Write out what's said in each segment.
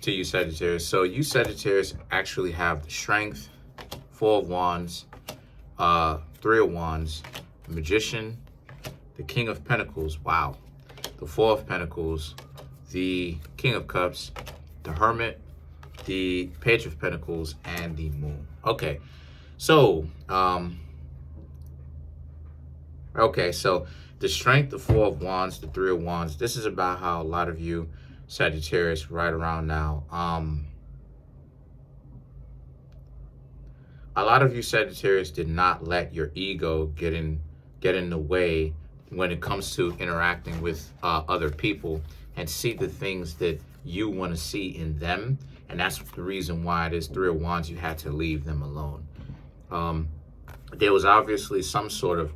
to you, Sagittarius. So you, Sagittarius, actually have the Strength, Four of Wands, Three of Wands, Magician, the King of Pentacles, wow, the Four of Pentacles, the King of Cups, the Hermit, the Page of Pentacles, and the Moon. Okay, so so the Strength, the Four of Wands, the Three of Wands. This is about how a lot of you Sagittarius right around now, a lot of you Sagittarius did not let your ego get in the way when it comes to interacting with other people and see the things that you want to see in them. And that's the reason why this Three of Wands, you had to leave them alone. There was obviously some sort of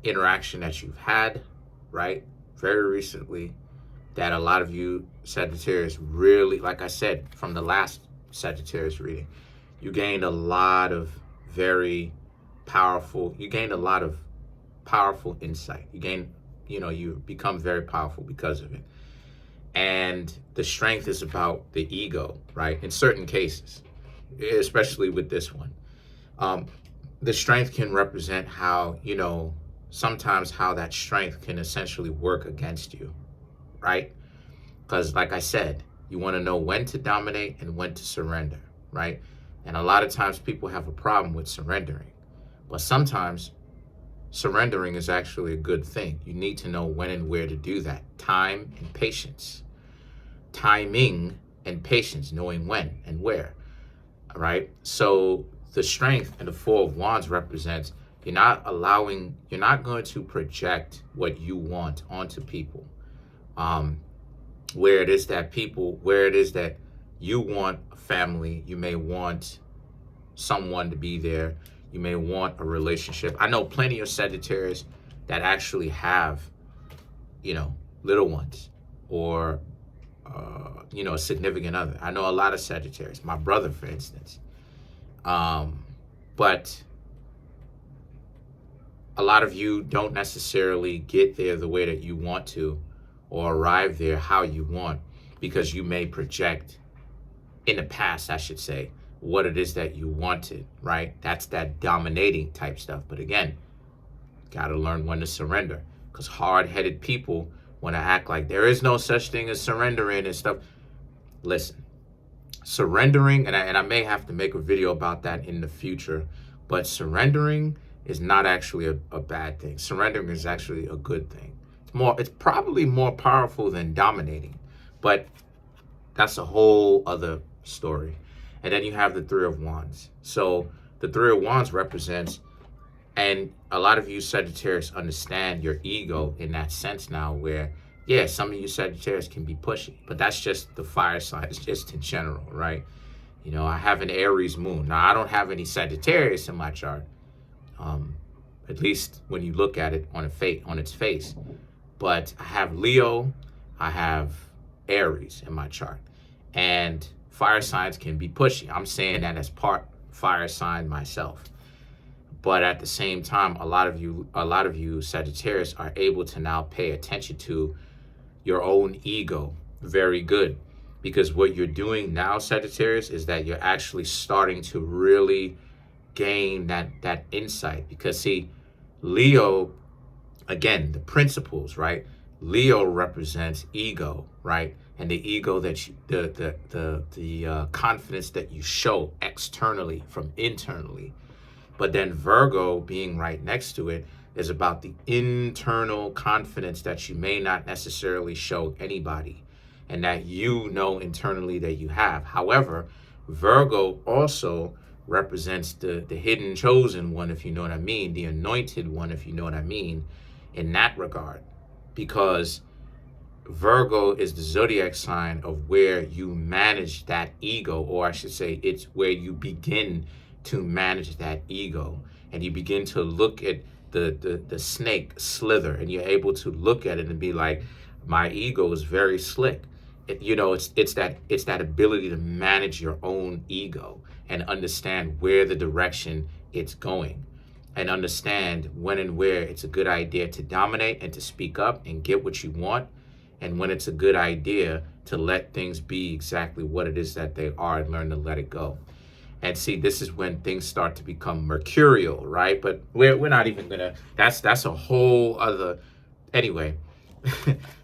interaction that you've had, right, very recently, that a lot of you Sagittarius really, like I said, from the last Sagittarius reading, you gained a lot of very powerful, you gained a lot of powerful insight. You gain, you become very powerful because of it. And the Strength is about the ego, right? In certain cases, especially with this one. The Strength can represent how, sometimes how that strength can essentially work against you, right? Because like I said, you want to know when to dominate and when to surrender, right? And a lot of times people have a problem with surrendering. But sometimes surrendering is actually a good thing. You need to know when and where to do that. Time and patience. Timing and patience, knowing when and where, all right? So the Strength and the Four of Wands represents you're not going to project what you want onto people. Where it is that you want a family, you may want someone to be there, you may want a relationship. I know plenty of Sagittarius that actually have, little ones or, a significant other. I know a lot of Sagittarius, my brother, for instance. But a lot of you don't necessarily get there the way that you want to, or arrive there how you want, because you may project in the past, I should say, what it is that you wanted, right? That's that dominating type stuff. But again, got to learn when to surrender, because hard-headed people want to act like there is no such thing as surrendering and stuff. Listen, surrendering, and I may have to make a video about that in the future, but surrendering is not actually a bad thing. Surrendering is actually a good thing. It's probably more powerful than dominating, but that's a whole other story. And then you have the Three of Wands. So the Three of Wands represents, and a lot of you Sagittarius understand your ego in that sense now, where, yeah, some of you Sagittarius can be pushy, but that's just the fire sign. It's just in general, right? I have an Aries moon. Now, I don't have any Sagittarius in my chart, at least when you look at it on its face. But I have Leo, I have Aries in my chart. And fire signs can be pushy. I'm saying that as part fire sign myself. But at the same time, a lot of you Sagittarius are able to now pay attention to your own ego very good. Because what you're doing now, Sagittarius, is that you're actually starting to really gain that insight. Because see, Leo, again, the principles, right? Leo represents ego, right? And the ego that the confidence that you show externally from internally. But then Virgo, being right next to it, is about the internal confidence that you may not necessarily show anybody, and that internally that you have. However, Virgo also represents the hidden chosen one, if you know what I mean, the anointed one, if you know what I mean, in that regard. Because Virgo is the zodiac sign of where you manage that ego, or I should say it's where you begin to manage that ego, and you begin to look at the snake slither, and you're able to look at it and be like, my ego is very slick. It's that ability to manage your own ego and understand where the direction it's going, and understand when and where it's a good idea to dominate and to speak up and get what you want, and when it's a good idea to let things be exactly what it is that they are and learn to let it go. And see, this is when things start to become mercurial, right? But we're not even gonna, that's a whole other, anyway.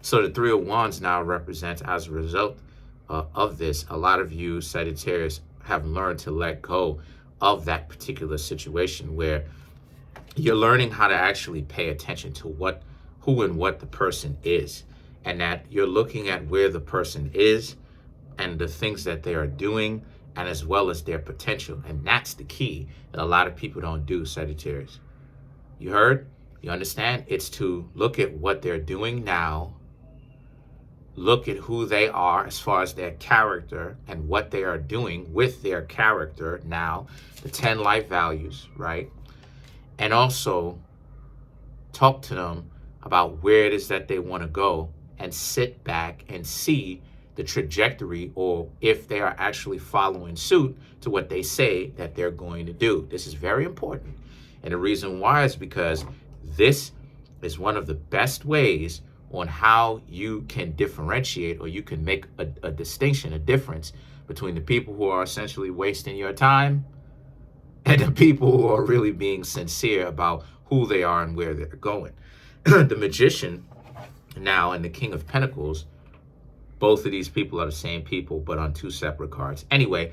So the Three of Wands now represents, as a result of this, a lot of you Sagittarius have learned to let go of that particular situation where you're learning how to actually pay attention to who and what the person is, and that you're looking at where the person is and the things that they are doing, and as well as their potential. And that's the key that a lot of people don't do, Sagittarius. You heard? You understand? It's to look at what they're doing now, look at who they are as far as their character and what they are doing with their character now, the 10 life values, right? And also talk to them about where it is that they want to go, and sit back and see the trajectory, or if they are actually following suit to what they say that they're going to do. This is very important. And the reason why is because this is one of the best ways on how you can differentiate, or you can make a distinction, a difference between the people who are essentially wasting your time and the people who are really being sincere about who they are and where they're going. The Magician now and the King of Pentacles, both of these people are the same people, but on two separate cards. Anyway,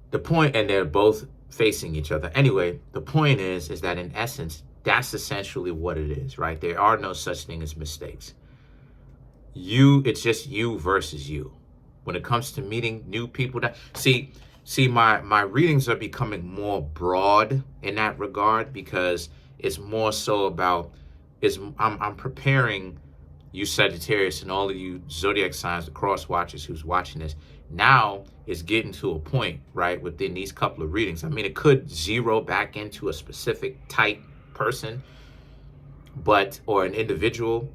the point, and they're both facing each other. Anyway, the point is that in essence, that's essentially what it is, right? There are no such thing as mistakes. It's just you versus you. When it comes to meeting new people, see, my readings are becoming more broad in that regard, because it's more so about, I'm preparing you Sagittarius and all of you zodiac signs, the cross watchers who's watching this, now is getting to a point, right, within these couple of readings. I mean, it could zero back into a specific type person, or an individual,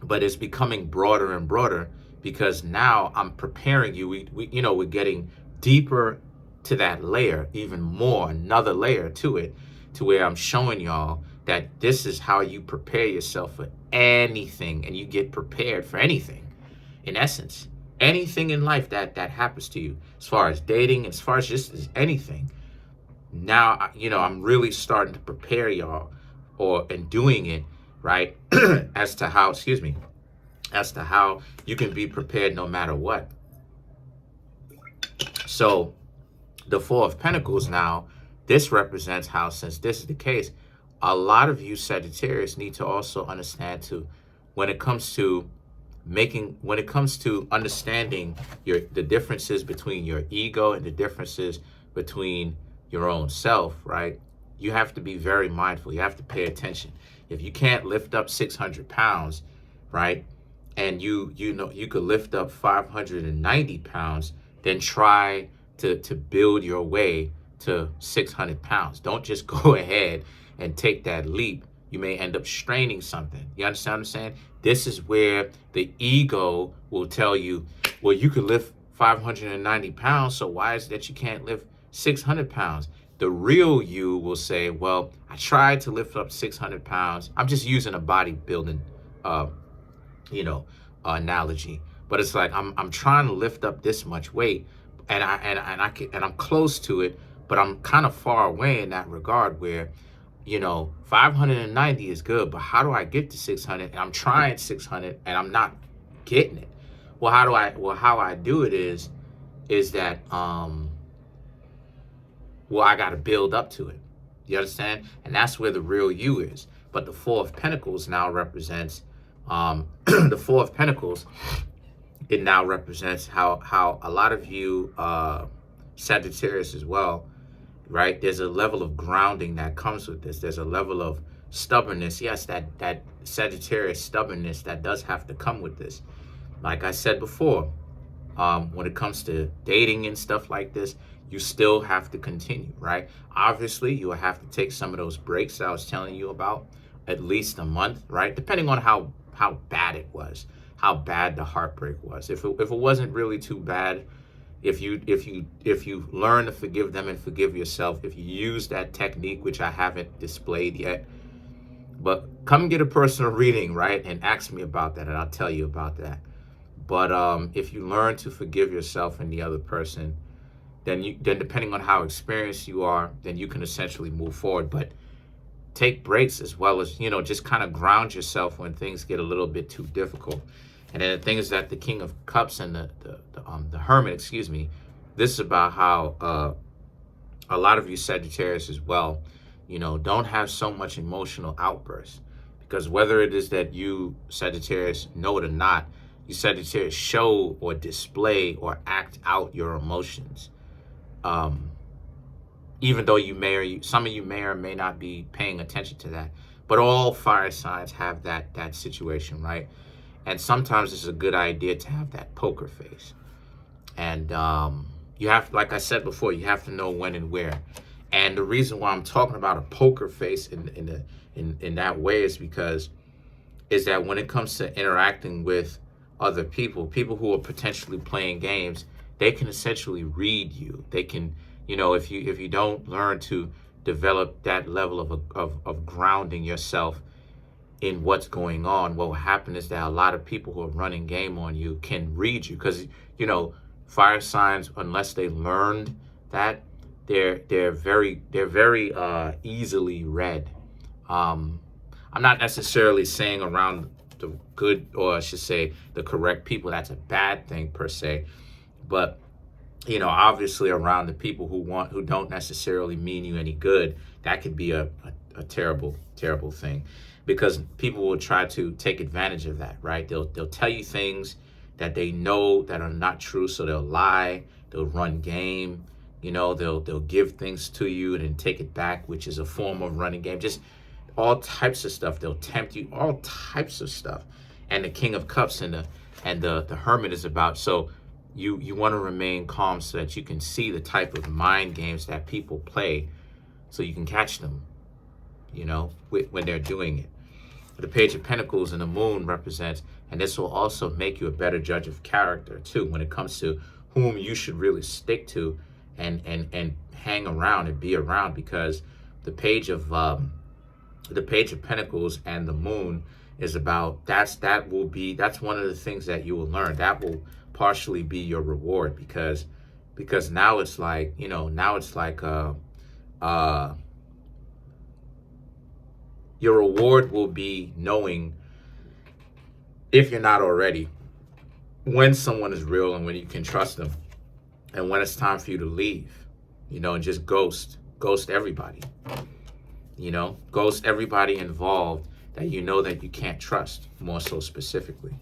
but it's becoming broader and broader, because now I'm preparing you. We're getting deeper to that layer, even more, another layer to it, to where I'm showing y'all that this is how you prepare yourself for anything, and you get prepared for anything. In essence, anything in life that happens to you, as far as dating, as far as just anything. Now, I'm really starting to prepare y'all, and doing it, right, as to how you can be prepared no matter what. So the Four of Pentacles now, this represents how, since this is the case, a lot of you Sagittarius need to also understand too, when it comes to understanding the differences between your ego and the differences between your own self, right? You have to be very mindful. You have to pay attention. If you can't lift up 600 pounds, right, and you could lift up 590 pounds, then try to build your way to 600 pounds. Don't just go ahead and take that leap. You may end up straining something. You understand what I'm saying? This is where the ego will tell you, well, you could lift 590 pounds, so why is it that you can't lift 600 pounds? The real you will say, well, I tried to lift up 600 pounds. I'm just using a bodybuilding, analogy. But it's like, I'm trying to lift up this much weight, and I'm close to it, but I'm kind of far away in that regard, where 590 is good, but how do I get to 600? And I'm trying 600 and I'm not getting it. Well, how I do it is that, I got to build up to it. You understand? And that's where the real you is. But the Four of Pentacles now represents, the Four of Pentacles, it now represents how a lot of you, Sagittarius as well, right? There's a level of grounding that comes with this. There's a level of stubbornness. Yes, that Sagittarius stubbornness that does have to come with this. Like I said before, when it comes to dating and stuff like this, you still have to continue, right? Obviously, you will have to take some of those breaks that I was telling you about, at least a month, right? Depending on how bad it was, how bad the heartbreak was. If it wasn't really too bad, if you learn to forgive them and forgive yourself, if you use that technique, which I haven't displayed yet, But come get a personal reading, right? And ask me about that, and I'll tell you about that. But if you learn to forgive yourself and the other person, then depending on how experienced you are, then you can essentially move forward. But take breaks as well as, just kind of ground yourself when things get a little bit too difficult. And then the thing is that the King of Cups and the Hermit, this is about how a lot of you Sagittarius as well, don't have so much emotional outbursts. Because whether it is that you Sagittarius know it or not, you Sagittarius show or display or act out your emotions. Even though some of you may or may not be paying attention to that. But all fire signs have that situation, right? And sometimes it's a good idea to have that poker face. And you have, like I said before, you have to know when and where. And the reason why I'm talking about a poker face in that way is that when it comes to interacting with other people who are potentially playing games, they can essentially read you. They can, if you don't learn to develop that level of grounding yourself in what's going on, what will happen is that a lot of people who are running game on you can read you. Because, fire signs, unless they learned that, they're very easily read. I'm not necessarily saying around the good, or I should say the correct people, that's a bad thing per se. But, obviously around the people who don't necessarily mean you any good, that could be a terrible, terrible thing. Because people will try to take advantage of that, right? They'll tell you things that they know that are not true, so they'll lie, they'll run game, they'll give things to you and then take it back, which is a form of running game. Just all types of stuff. They'll tempt you, all types of stuff. And the King of Cups and the Hermit is about, so you want to remain calm so that you can see the type of mind games that people play, so you can catch them, when they're doing it. The Page of Pentacles and the Moon represents, and this will also make you a better judge of character too, when it comes to whom you should really stick to and hang around and be around. Because the Page of Pentacles and the Moon is about, that's one of the things that you will learn. That will partially be your reward, because now it's like, your reward will be knowing, if you're not already, when someone is real and when you can trust them, and when it's time for you to leave, and just ghost everybody, ghost everybody involved that that you can't trust, more so specifically.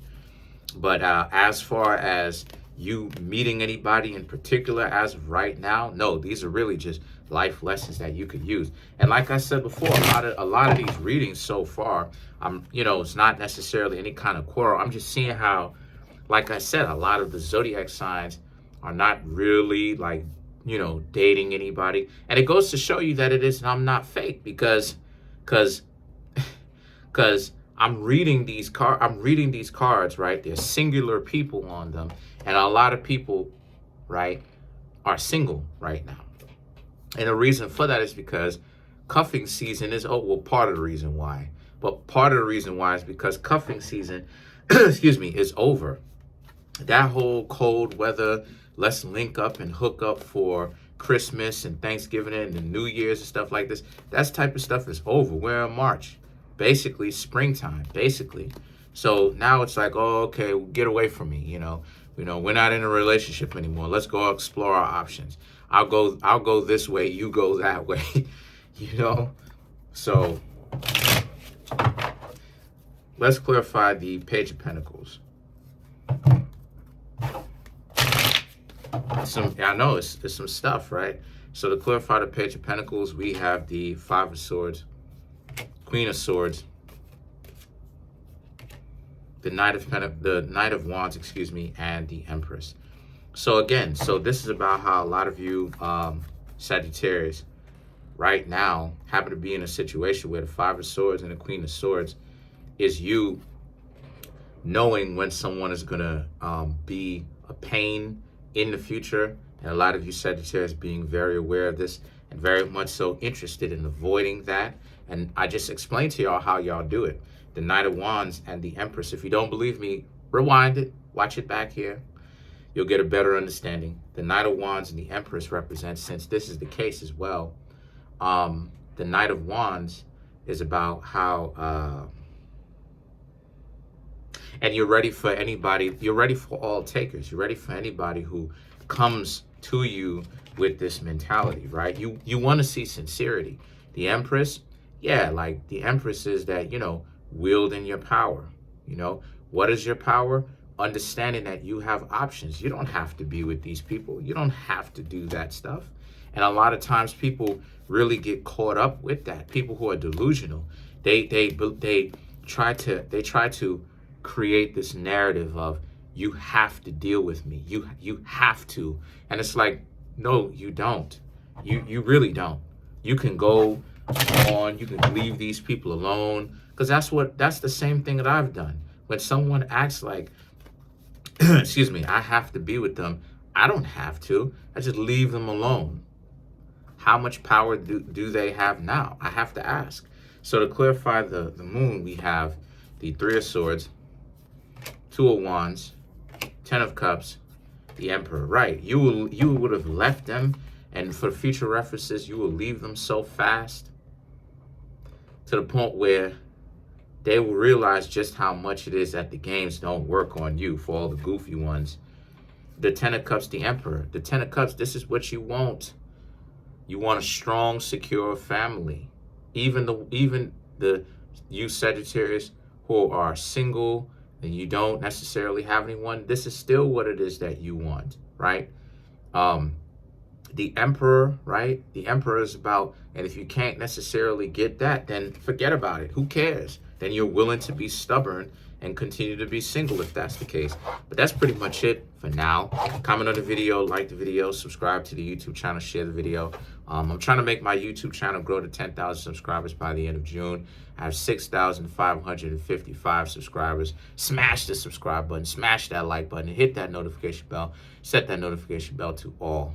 But as far as you meeting anybody in particular as of right now, no, these are really just life lessons that you could use. And like I said before, a lot of these readings so far, it's not necessarily any kind of quarrel. I'm just seeing how, like I said, a lot of the zodiac signs are not really like, dating anybody. And it goes to show you that I'm not fake, because I'm reading these cards, right? There's singular people on them, and a lot of people, right, are single right now. And the reason for that is because cuffing season is, part of the reason why. But part of the reason why is because cuffing season, is over. That whole cold weather, let's link up and hook up for Christmas and Thanksgiving and the New Year's and stuff like this, that type of stuff is over. We're in March. Basically springtime, basically. So now it's like, okay, get away from me, we're not in a relationship anymore. Let's go explore our options. I'll go this way, you go that way, So let's clarify the Page of Pentacles. I know it's some stuff, right? So to clarify the Page of Pentacles, we have the Five of Swords, Queen of Swords, the Knight of Wands, and the Empress. So again, this is about how a lot of you Sagittarius right now happen to be in a situation where the Five of Swords and the Queen of Swords is you knowing when someone is gonna be a pain in the future, and a lot of you Sagittarius being very aware of this and very much so interested in avoiding that And I just explained to y'all how y'all do it. The Knight of Wands and the Empress. If you don't believe me, rewind it, watch it back here. You'll get a better understanding. The Knight of Wands and the Empress represent, since this is the case as well, the Knight of Wands is about how, and you're ready for anybody, you're ready for all takers. You're ready for anybody who comes to you with this mentality, right? You want to see sincerity. The Empress, yeah, like the Empress is that, you know, wielding your power. You know, what is your power? Understanding that you have options. You don't have to be with these people. You don't have to do that stuff. And a lot of times people really get caught up with that. People who are delusional, they try to create this narrative of, you have to deal with me. You have to. And it's like, no, you don't. You really don't. You can go on, you can leave these people alone, because that's the same thing that I've done. When someone acts like, excuse me, I have to be with them, I don't have to. I just leave them alone. How much power do they have now? I have to ask. So to clarify the moon, we have the Three of Swords, Two of Wands, Ten of Cups, the Emperor. Right, you would have left them, and for future references, you will leave them so fast to the point where they will realize just how much it is that the games don't work on you, for all the goofy ones. The Ten of Cups, the Emperor. The Ten of Cups, this is what you want. You want a strong, secure family. Even the you Sagittarius who are single and you don't necessarily have anyone, this is still what it is that you want, right? The Emperor, right? The Emperor is about, and if you can't necessarily get that, then forget about it. Who cares? Then you're willing to be stubborn and continue to be single if that's the case. But that's pretty much it for now. Comment on the video, like the video, subscribe to the YouTube channel, share the video. I'm trying to make my YouTube channel grow to 10,000 subscribers by the end of June. I have 6,555 subscribers. Smash the subscribe button, smash that like button, hit that notification bell, set that notification bell to all.